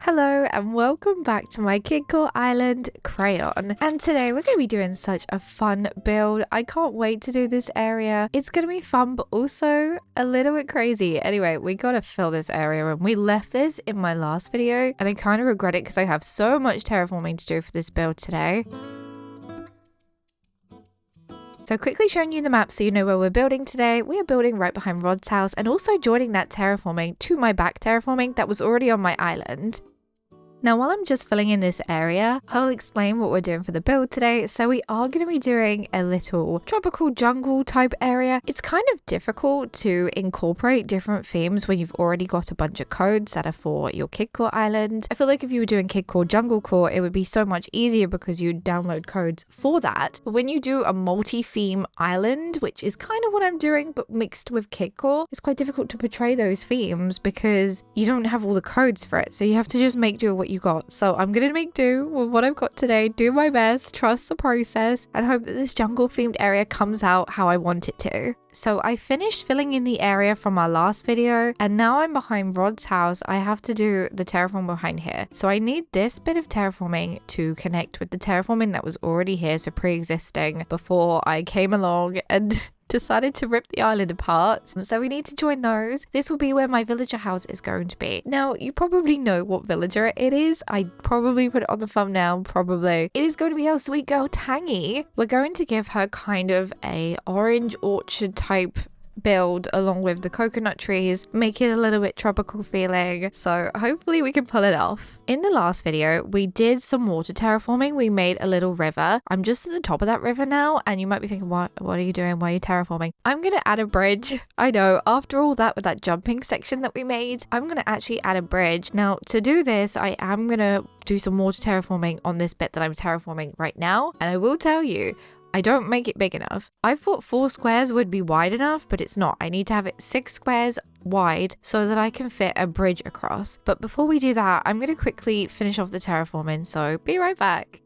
Hello and welcome back to my Kidcore Island Crayon, and today we're going to be doing such a fun build. I can't wait to do this area. It's going to be fun but also a little bit crazy. Anyway, we got to fill this area and we left this in my last video and I kind of regret it because I have so much terraforming to do for this build today. So quickly showing you the map so you know where we're building today. We are building right behind Rod's house and also joining that terraforming to my back terraforming that was already on my island. Now, while I'm just filling in this area, I'll explain what we're doing for the build today. So we are going to be doing a little tropical jungle type area. It's kind of difficult to incorporate different themes when you've already got a bunch of codes that are for your Kidcore island. I feel like if you were doing Kidcore Jungle Core, it would be so much easier because you'd download codes for that. But when you do a multi-theme island, which is kind of what I'm doing, but mixed with Kidcore, it's quite difficult to portray those themes because you don't have all the codes for it. So you have to just make do with what you got. So I'm gonna make do with what I've got today, do my best, trust the process, and hope that this jungle themed area comes out how I want it to. So I finished filling in the area from our last video and now I'm behind Rod's house. I have to do the terraform behind here. So I need this bit of terraforming to connect with the terraforming that was already here, so pre-existing before I came along and decided to rip the island apart. So we need to join those. This will be where my villager house is going to be. Now, you probably know what villager it is. I probably put it on the thumbnail, probably. It is going to be our sweet girl, Tangy. We're going to give her kind of a orange orchard type build along with the coconut trees, make it a little bit tropical feeling, so hopefully we can pull it off. In the last video we did some water terraforming. We made a little river. I'm just at the top of that river now and you might be thinking, what are you doing? Why are you terraforming? I'm gonna add a bridge. I know, after all that with that jumping section that we made, I'm gonna actually add a bridge. Now to do this I am gonna do some water terraforming on this bit that I'm terraforming right now, and I will tell you, I don't make it big enough. I thought 4 squares would be wide enough, but it's not. I need to have it 6 squares wide so that I can fit a bridge across. But before we do that, I'm going to quickly finish off the terraforming, so be right back.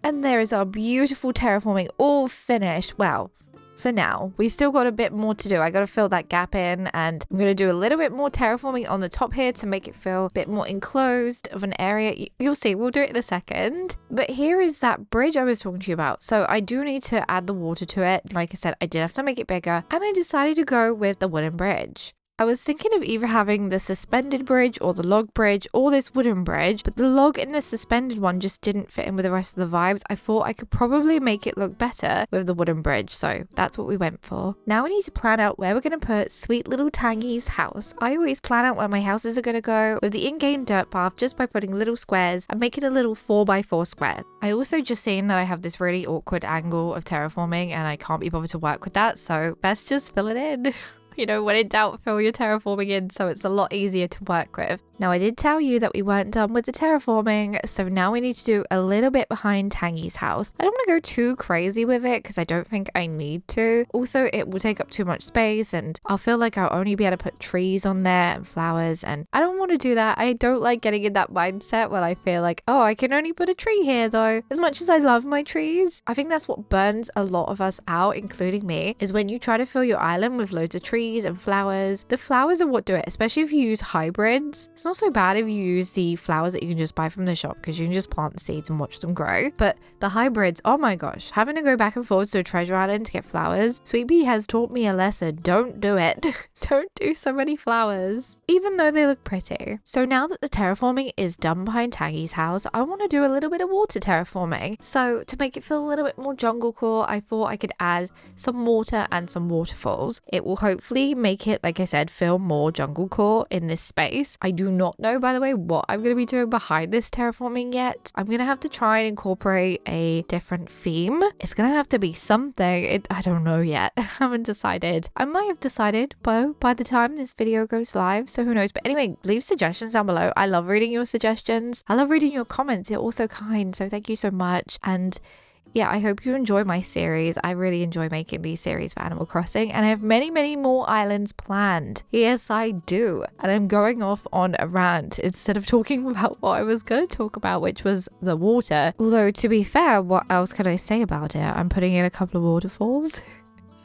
And there is our beautiful terraforming all finished. Well, for now. We've still got a bit more to do. I got to fill that gap in and I'm going to do a little bit more terraforming on the top here to make it feel a bit more enclosed of an area. You'll see, we'll do it in a second. But here is that bridge I was talking to you about. So I do need to add the water to it. Like I said, I did have to make it bigger and I decided to go with the wooden bridge. I was thinking of either having the suspended bridge or the log bridge or this wooden bridge, but the log and the suspended one just didn't fit in with the rest of the vibes. I thought I could probably make it look better with the wooden bridge, so that's what we went for. Now we need to plan out where we're going to put sweet little Tangy's house. I always plan out where my houses are going to go with the in-game dirt path just by putting little squares and making a little 4x4 square. I also just seen that I have this really awkward angle of terraforming and I can't be bothered to work with that, so best just fill it in. You know, when in doubt, fill your terraforming in so it's a lot easier to work with. Now, I did tell you that we weren't done with the terraforming, so now we need to do a little bit behind Tangy's house. I don't want to go too crazy with it because I don't think I need to. Also, it will take up too much space and I'll feel like I'll only be able to put trees on there and flowers, and I don't want to do that. I don't like getting in that mindset where I feel like, oh, I can only put a tree here though. As much as I love my trees, I think that's what burns a lot of us out, including me, is when you try to fill your island with loads of trees and flowers. The flowers are what do it, especially if you use hybrids. It's not so bad if you use the flowers that you can just buy from the shop because you can just plant the seeds and watch them grow. But the hybrids, oh my gosh, having to go back and forth to a treasure island to get flowers. Sweet Bee has taught me a lesson. Don't do it. Don't do so many flowers, even though they look pretty. So now that the terraforming is done behind Tangy's house, I want to do a little bit of water terraforming. So to make it feel a little bit more jungle core, I thought I could add some water and some waterfalls. It will hopefully make it, like I said, feel more jungle core in this space. I do not know, by the way, what I'm going to be doing behind this terraforming yet. I'm going to have to try and incorporate a different theme. It's going to have to be something. I don't know yet. I haven't decided. I might have decided by the time this video goes live, so who knows. But anyway, leave suggestions down below. I love reading your suggestions. I love reading your comments. You're all so kind, so thank you so much. And yeah, I hope you enjoy my series. I really enjoy making these series for Animal Crossing and I have many, many more islands planned. Yes, I do. And I'm going off on a rant instead of talking about what I was going to talk about, which was the water. Although, to be fair, what else can I say about it? I'm putting in a couple of waterfalls.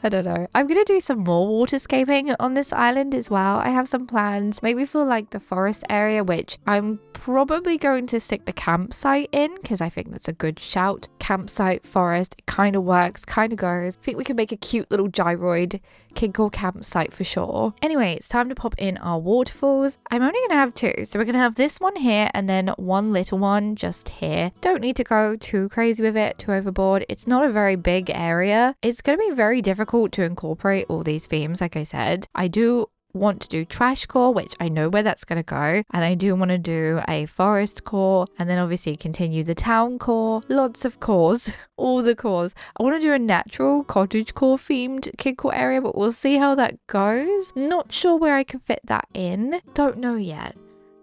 I don't know. I'm going to do some more waterscaping on this island as well. I have some plans. Maybe for like the forest area, which I'm probably going to stick the campsite in because I think that's a good shout. Campsite, forest, it kind of works, kind of goes. I think we can make a cute little gyroid Kidcore campsite for sure. Anyway, it's time to pop in our waterfalls. I'm only going to have two. So we're going to have this one here and then one little one just here. Don't need to go too crazy with it, too overboard. It's not a very big area. It's going to be very difficult to incorporate all these themes. Like I said, I do want to do trash core, which I know where that's going to go, and I do want to do a forest core, and then obviously continue the town core. Lots of cores, all the cores. I want to do a natural cottage core themed Kidcore area, but we'll see how that goes. Not sure where I can fit that in. Don't know yet.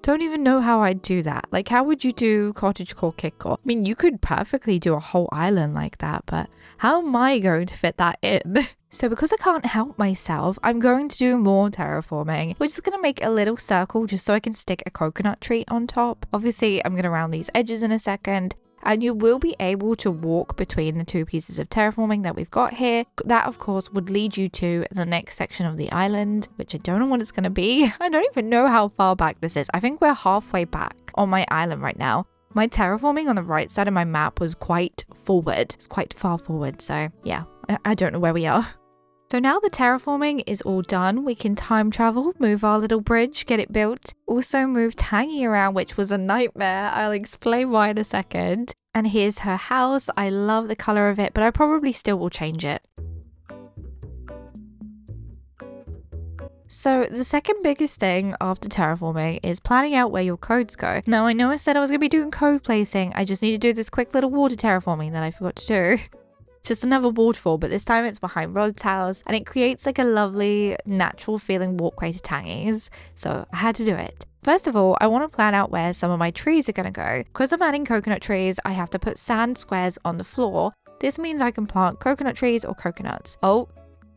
Don't even know how I'd do that. Like, how would you do cottagecore Kidcore? I mean, you could perfectly do a whole island like that, but how am I going to fit that in? So because I can't help myself, I'm going to do more terraforming. We're just going to make a little circle just so I can stick a coconut tree on top. Obviously, I'm going to round these edges in a second. And you will be able to walk between the two pieces of terraforming that we've got here. That, of course, would lead you to the next section of the island, which I don't know what it's going to be. I don't even know how far back this is. I think we're halfway back on my island right now. My terraforming on the right side of my map was quite forward. It's quite far forward. So yeah, I don't know where we are. So now the terraforming is all done, we can time travel, move our little bridge, get it built. Also move Tangy around, which was a nightmare. I'll explain why in a second. And here's her house. I love the color of it, but I probably still will change it. So the second biggest thing after terraforming is planning out where your codes go. Now I know I said I was going to be doing code placing. I just need to do this quick little water terraforming that I forgot to do. Just another waterfall, but this time it's behind Rod's house and it creates like a lovely natural feeling walkway to Tangy's. So I had to do it. First of all, I want to plan out where some of my trees are going to go. Because I'm adding coconut trees, I have to put sand squares on the floor. This means I can plant coconut trees or coconuts. Oh,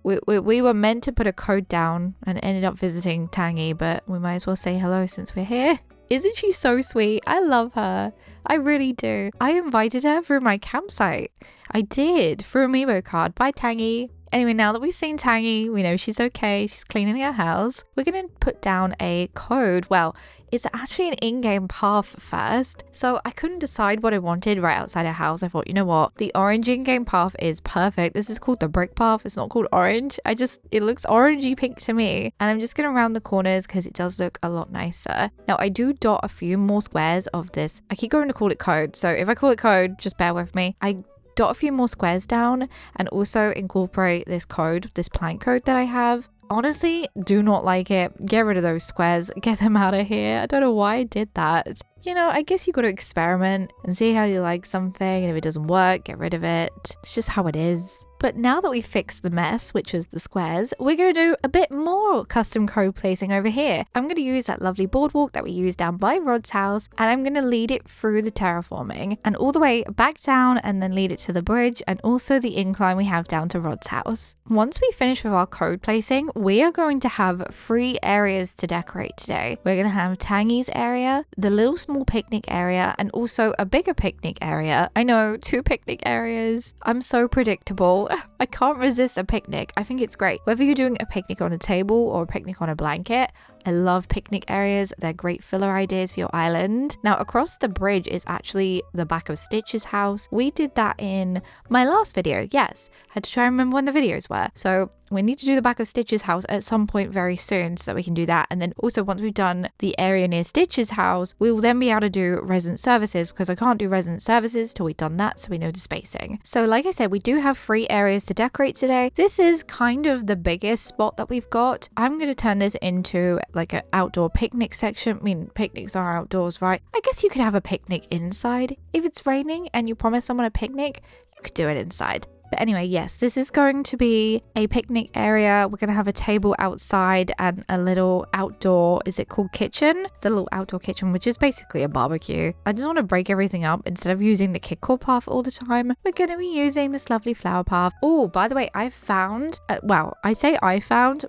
we were meant to put a code down and ended up visiting Tangy, but we might as well say hello since we're here. Isn't she so sweet? I love her. I really do. I invited her through my campsite. I did, through a Amiibo card. Bye, Tangy. Anyway, now that we've seen Tangy, we know she's okay. She's cleaning her house. We're going to put down a code. Well, it's actually an in-game path first. So I couldn't decide what I wanted right outside her house. I thought, you know what? The orange in-game path is perfect. This is called the brick path. It's not called orange. It looks orangey pink to me. And I'm just going to round the corners because it does look a lot nicer. Now, I do dot a few more squares of this. I keep going to call it code. So if I call it code, just bear with me. I dot a few more squares down and also incorporate this code, this plank code that I have. Honestly, do not like it. Get rid of those squares. Get them out of here. I don't know why I did that. You know, I guess you got to experiment and see how you like something, and if it doesn't work, get rid of it. It's just how it is. But now that we fixed the mess, which was the squares, we're going to do a bit more custom code placing over here. I'm going to use that lovely boardwalk that we used down by Rod's house, and I'm going to lead it through the terraforming and all the way back down and then lead it to the bridge and also the incline we have down to Rod's house. Once we finish with our code placing, we are going to have 3 areas to decorate today. We're going to have Tangy's area, the little small picnic area, and also a bigger picnic area. I know, 2 picnic areas. I'm so predictable. I can't resist a picnic. I think it's great. Whether you're doing a picnic on a table or a picnic on a blanket, I love picnic areas. They're great filler ideas for your island. Now, across the bridge is actually the back of Stitch's house. We did that in my last video. Yes, had to try and remember when the videos were. So we need to do the back of Stitch's house at some point very soon so that we can do that. And then also once we've done the area near Stitch's house, we will then be able to do resident services because I can't do resident services till we've done that, so we know the spacing. So like I said, we do have 3 areas to decorate today. This is kind of the biggest spot that we've got. I'm going to turn this into like an outdoor picnic section. I mean, picnics are outdoors, right? I guess you could have a picnic inside. If it's raining and you promise someone a picnic, you could do it inside. But anyway, yes, this is going to be a picnic area. We're going to have a table outside and a little outdoor, is it called kitchen? The little outdoor kitchen, which is basically a barbecue. I just want to break everything up. Instead of using the Kidcore path all the time, we're going to be using this lovely flower path. Oh, by the way, I found,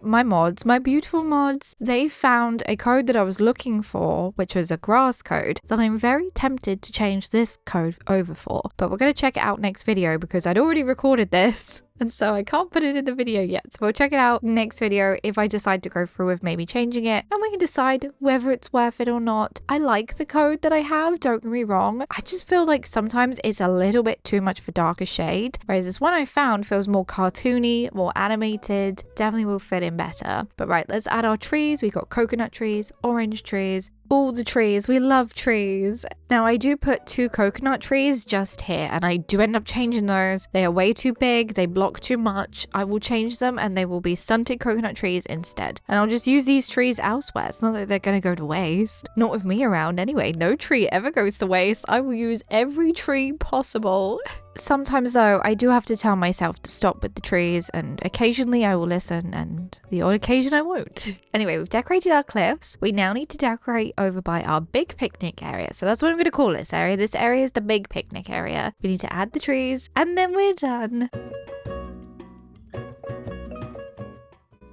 my mods, my beautiful mods, they found a code that I was looking for, which was a grass code that I'm very tempted to change this code over for. But we're going to check it out next video because I'd already recorded this. And so I can't put it in the video yet. So we'll check it out next video if I decide to go through with maybe changing it, and we can decide whether it's worth it or not. I like the code that I have, don't get me wrong. I just feel like sometimes it's a little bit too much of a darker shade, whereas this one I found feels more cartoony, more animated, definitely will fit in better. But right, let's add our trees. We got coconut trees, orange trees, all the trees. We love trees. Now I do put 2 coconut trees just here, and I do end up changing those. They are way too big, they block too much. I will change them and they will be stunted coconut trees instead. And I'll just use these trees elsewhere. It's not that they're gonna go to waste. Not with me around anyway. No tree ever goes to waste. I will use every tree possible. Sometimes though, I do have to tell myself to stop with the trees, and occasionally I will listen, and the odd occasion I won't. Anyway, we've decorated our cliffs. We now need to decorate over by our big picnic area. So that's what I'm going to call this area. This area is the big picnic area. We need to add the trees, and then we're done.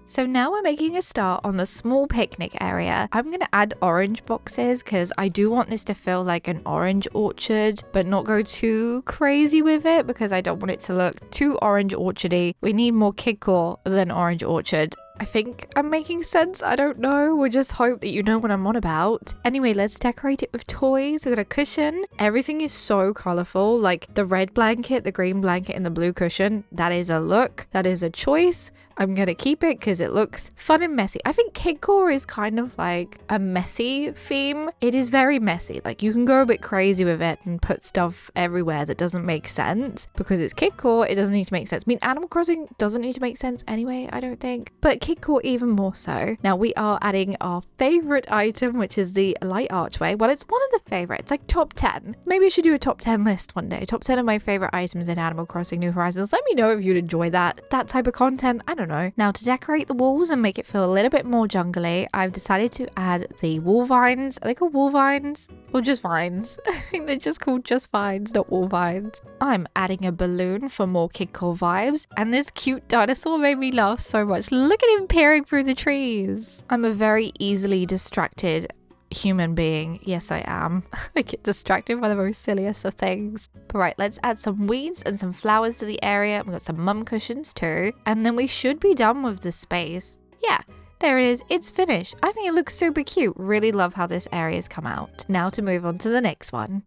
So now we're making a start on the small picnic area. I'm going to add orange boxes because I do want this to feel like an orange orchard, but not go too crazy with it because I don't want it to look too orange orchardy. We need more Kidcore than orange orchard. I think I'm making sense. I don't know. We'll just hope that you know what I'm on about. Anyway, let's decorate it with toys. We've got a cushion. Everything is so colorful. Like the red blanket, the green blanket, and the blue cushion. That is a look. That is a choice. I'm going to keep it because it looks fun and messy. I think Kidcore is kind of like a messy theme. It is very messy. Like you can go a bit crazy with it and put stuff everywhere that doesn't make sense. Because it's Kidcore, it doesn't need to make sense. I mean, Animal Crossing doesn't need to make sense anyway, I don't think. But Kidcore even more so. Now we are adding our favorite item, which is the light archway. Well, it's one of the favorites, like top 10. Maybe I should do a top 10 list one day. Top 10 of my favorite items in Animal Crossing New Horizons. Let me know if you'd enjoy that type of content. I don't know. Now to decorate the walls and make it feel a little bit more jungly, I've decided to add the wall vines. Are they called wall vines? Or just vines? I think they're just called just vines, not wall vines. I'm adding a balloon for more Kidcore vibes, and this cute dinosaur made me laugh so much. Look at him peering through the trees. I'm a very easily distracted human being. Yes, I am. I get distracted by the most silliest of things. But right, let's add some weeds and some flowers to the area. We've got some mum cushions too. And then we should be done with the space. Yeah, there it is. It's finished. I think it looks super cute. Really love how this area's come out. Now to move on to the next one.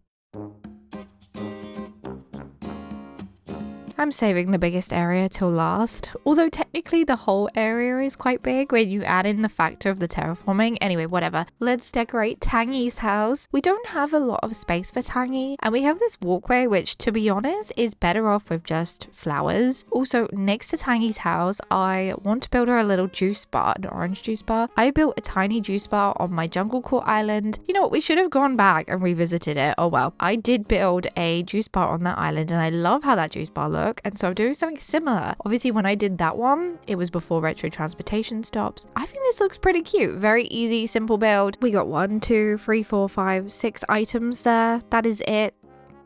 I'm saving the biggest area till last, although technically the whole area is quite big when you add in the factor of the terraforming. Anyway, whatever. Let's decorate Tangy's house. We don't have a lot of space for Tangy, and we have this walkway which, to be honest, is better off with just flowers. Also, next to Tangy's house, I want to build her a little juice bar, an orange juice bar. I built a tiny juice bar on my Jungle Court island. You know what, we should have gone back and revisited it. Oh well. I did build a juice bar on that island, and I love how that juice bar looks. And so I'm doing something similar. Obviously, when I did that one, it was before retro transportation stops. I think this looks pretty cute. Very easy, simple build. We got 1, 2, 3, 4, 5, 6 items there. That is it.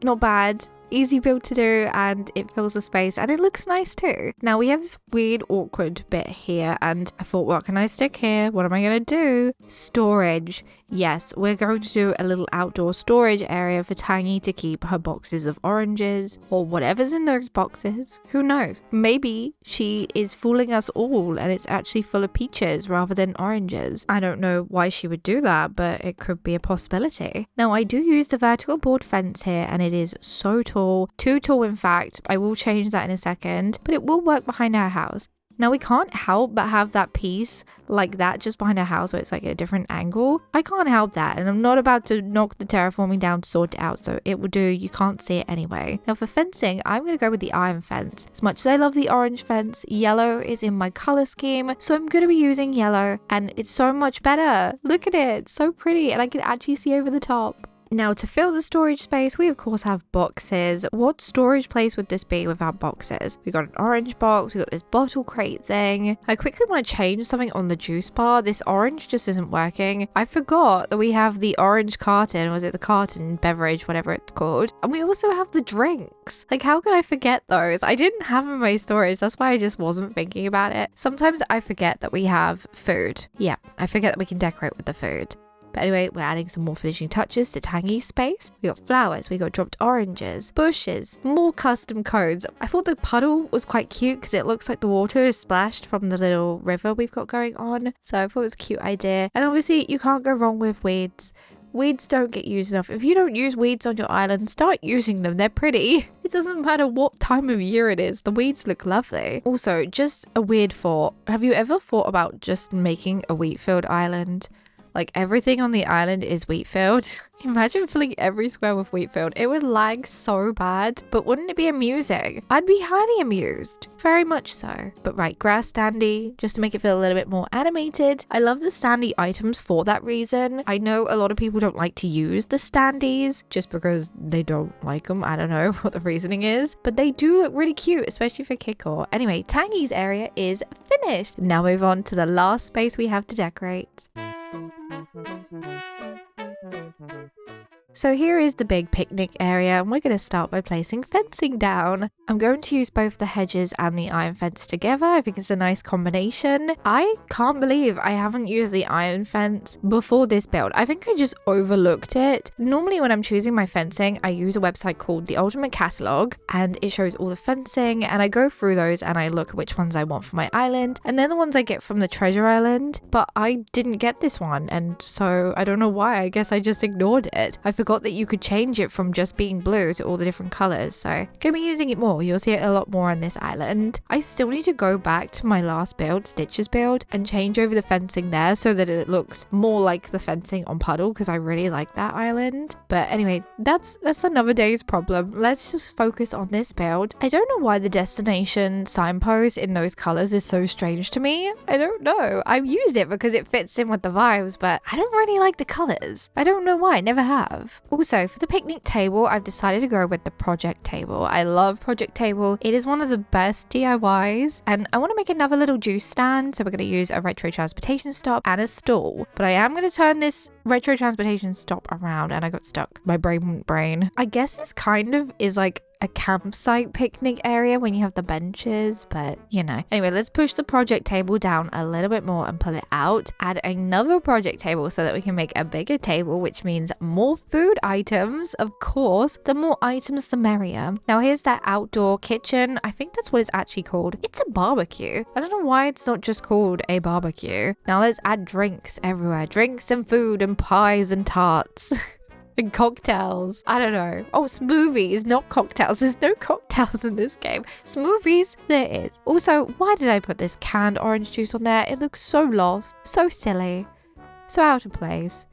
Not bad. Easy build to do, and it fills the space, and it looks nice too. Now we have this weird awkward bit here, and I thought, what can I stick here? What am I gonna do? Storage. Yes, we're going to do a little outdoor storage area for Tangy to keep her boxes of oranges or whatever's in those boxes. Who knows? Maybe she is fooling us all and it's actually full of peaches rather than oranges. I don't know why she would do that, but it could be a possibility. Now I do use the vertical board fence here, and it is so tall, too tall in fact. I will change that in a second, but it will work behind our house. Now we can't help but have that piece like that just behind our house, so it's like a different angle. I can't help that, and I'm not about to knock the terraforming down to sort it out, so it will do. You can't see it anyway. Now for fencing, I'm going to go with the iron fence. As much as I love the orange fence, yellow is in my color scheme, so I'm going to be using yellow, and it's so much better. Look at it, so pretty, and I can actually see over the top. Now to fill the storage space, we of course have boxes. What storage place would this be without boxes? We got an orange box, we got this bottle crate thing. I quickly want to change something on the juice bar. This orange just isn't working. I forgot that we have the orange carton, was it the carton beverage, whatever it's called. And we also have the drinks. Like how could I forget those? I didn't have them in my storage, that's why I just wasn't thinking about it. Sometimes I forget that we have food. Yeah, I forget that we can decorate with the food. But anyway, we're adding some more finishing touches to Tangy's space. We got flowers, we got dropped oranges, bushes, more custom cones. I thought the puddle was quite cute because it looks like the water is splashed from the little river we've got going on. So I thought it was a cute idea. And obviously you can't go wrong with weeds. Weeds don't get used enough. If you don't use weeds on your island, start using them. They're pretty. It doesn't matter what time of year it is. The weeds look lovely. Also, just a weird thought. Have you ever thought about just making a wheat-filled island? Like everything on the island is wheat field. Imagine filling every square with wheat field. It would lag so bad, but wouldn't it be amusing? I'd be highly amused. Very much so. But right, grass standee, just to make it feel a little bit more animated. I love the standee items for that reason. I know a lot of people don't like to use the standees just because they don't like them. I don't know what the reasoning is, but they do look really cute, especially for Kidcore. Anyway, Tangy's area is finished. Now move on to the last space we have to decorate. So here is the big picnic area, and we're going to start by placing fencing down. I'm going to use both the hedges and the iron fence together. I think it's a nice combination. I can't believe I haven't used the iron fence before this build. I think I just overlooked it. Normally when I'm choosing my fencing, I use a website called the Ultimate Catalog, and it shows all the fencing, and I go through those and I look at which ones I want for my island, and then the ones I get from the treasure island. But I didn't get this one, and so I don't know why. I guess I just ignored it. I forgot that you could change it from just being blue to all the different colors, so gonna be using it more. You'll see it a lot more on this island. I still need to go back to my last build, Stitch's build, and change over the fencing there so that it looks more like the fencing on Puddle, because I really like that island. But anyway, that's another day's problem. Let's just focus on this build. I don't know why the destination signpost in those colors is so strange to me. I don't know. I use it because it fits in with the vibes, but I don't really like the colors. I don't know why. I never have. Also, for the picnic table, I've decided to go with the project table. I love project table. It is one of the best DIYs, and I want to make another little juice stand, so we're going to use a retro transportation stop and a stool. But I am going to turn this retro transportation stop around, and I got stuck. My brain. I guess this kind of is like a campsite picnic area when you have the benches, but you know. Anyway, let's push the project table down a little bit more and pull it out. Add another project table so that we can make a bigger table, which means more food items. Of course, the more items the merrier. Now here's that outdoor kitchen. I think that's what it's actually called. It's a barbecue. I don't know why it's not just called a barbecue. Now let's add drinks everywhere. Drinks and food and pies and tarts. And cocktails. I don't know. Oh, smoothies, not cocktails. There's no cocktails in this game. Smoothies, there is. Also, why did I put this canned orange juice on there? It looks so lost, so silly, so out of place.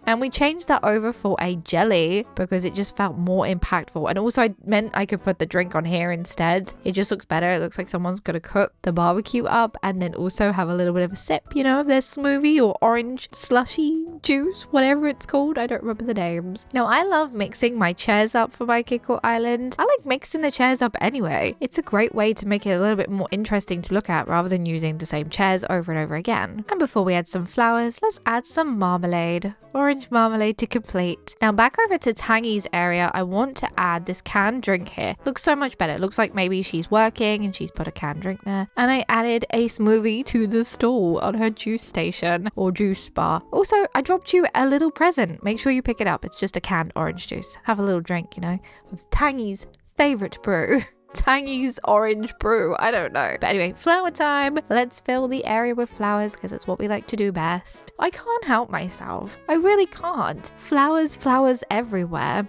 And we changed that over for a jelly because it just felt more impactful. And also I meant I could put the drink on here instead. It just looks better. It looks like someone's going to cook the barbecue up and then also have a little bit of a sip, you know, of their smoothie or orange slushy juice, whatever it's called. I don't remember the names. Now, I love mixing my chairs up for my Kidcore Island. I like mixing the chairs up anyway. It's a great way to make it a little bit more interesting to look at rather than using the same chairs over and over again. And before we add some flowers, let's add some marmalade. Orange marmalade to complete. Now back over to Tangy's area, I want to add this canned drink here. Looks so much better. It looks like maybe she's working and she's put a canned drink there. And I added a smoothie to the stall on her juice station or juice bar. Also, I dropped you a little present. Make sure you pick it up. It's just a canned orange juice. Have a little drink, you know, of Tangy's favorite brew. Tangy's orange brew. I don't know. But anyway, flower time. Let's fill the area with flowers because it's what we like to do best. I can't help myself. I really can't. Flowers everywhere.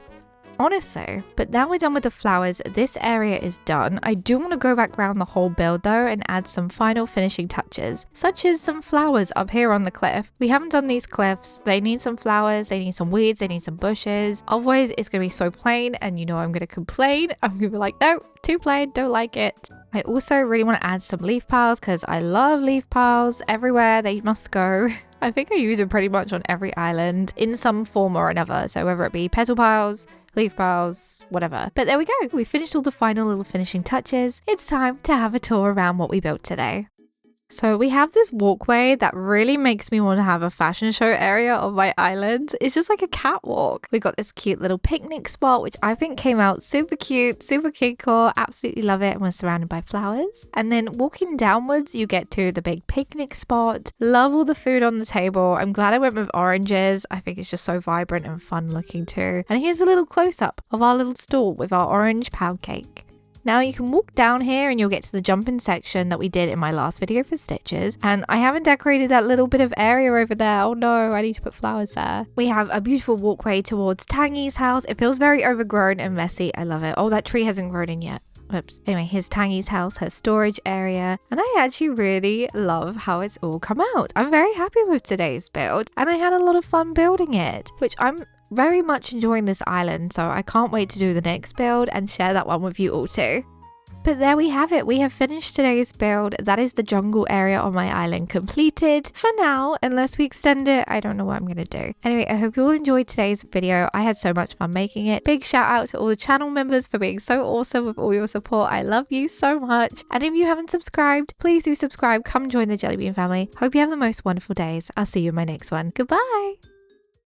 Honestly. But now we're done with the flowers. This area is done. I do want to go back around the whole build though and add some final finishing touches, such as some flowers up here on the cliff. We haven't done these cliffs. They need some flowers. They need some weeds. They need some bushes. Otherwise, it's going to be so plain and you know I'm going to complain. I'm going to be like, no, too plain. Don't like it. I also really want to add some leaf piles because I love leaf piles everywhere. They must go. I think I use them pretty much on every island in some form or another. So whether it be petal piles, leaf piles, whatever. But there we go. We finished all the final little finishing touches. It's time to have a tour around what we built today. So we have this walkway that really makes me want to have a fashion show area on my island. It's just like a catwalk. We got this cute little picnic spot, which I think came out super cute, super Kidcore. Absolutely love it. And we're surrounded by flowers. And then walking downwards, you get to the big picnic spot. Love all the food on the table. I'm glad I went with oranges. I think it's just so vibrant and fun looking too. And here's a little close up of our little stall with our orange pound cake. Now you can walk down here and you'll get to the jumping section that we did in my last video for Stitches. And I haven't decorated that little bit of area over there. Oh no, I need to put flowers there. We have a beautiful walkway towards Tangy's house. It feels very overgrown and messy. I love it. Oh, that tree hasn't grown in yet. Oops. Anyway, here's Tangy's house, her storage area, and I actually really love how it's all come out. I'm very happy with today's build, and I had a lot of fun building it, which I'm very much enjoying this island, so I can't wait to do the next build and share that one with you all too. But there we have it. We have finished today's build. That is the jungle area on my island completed for now. Unless we extend it, I don't know what I'm going to do. Anyway, I hope you all enjoyed today's video. I had so much fun making it. Big shout out to all the channel members for being so awesome with all your support. I love you so much. And if you haven't subscribed, please do subscribe. Come join the Jelly Bean family. Hope you have the most wonderful days. I'll see you in my next one. Goodbye.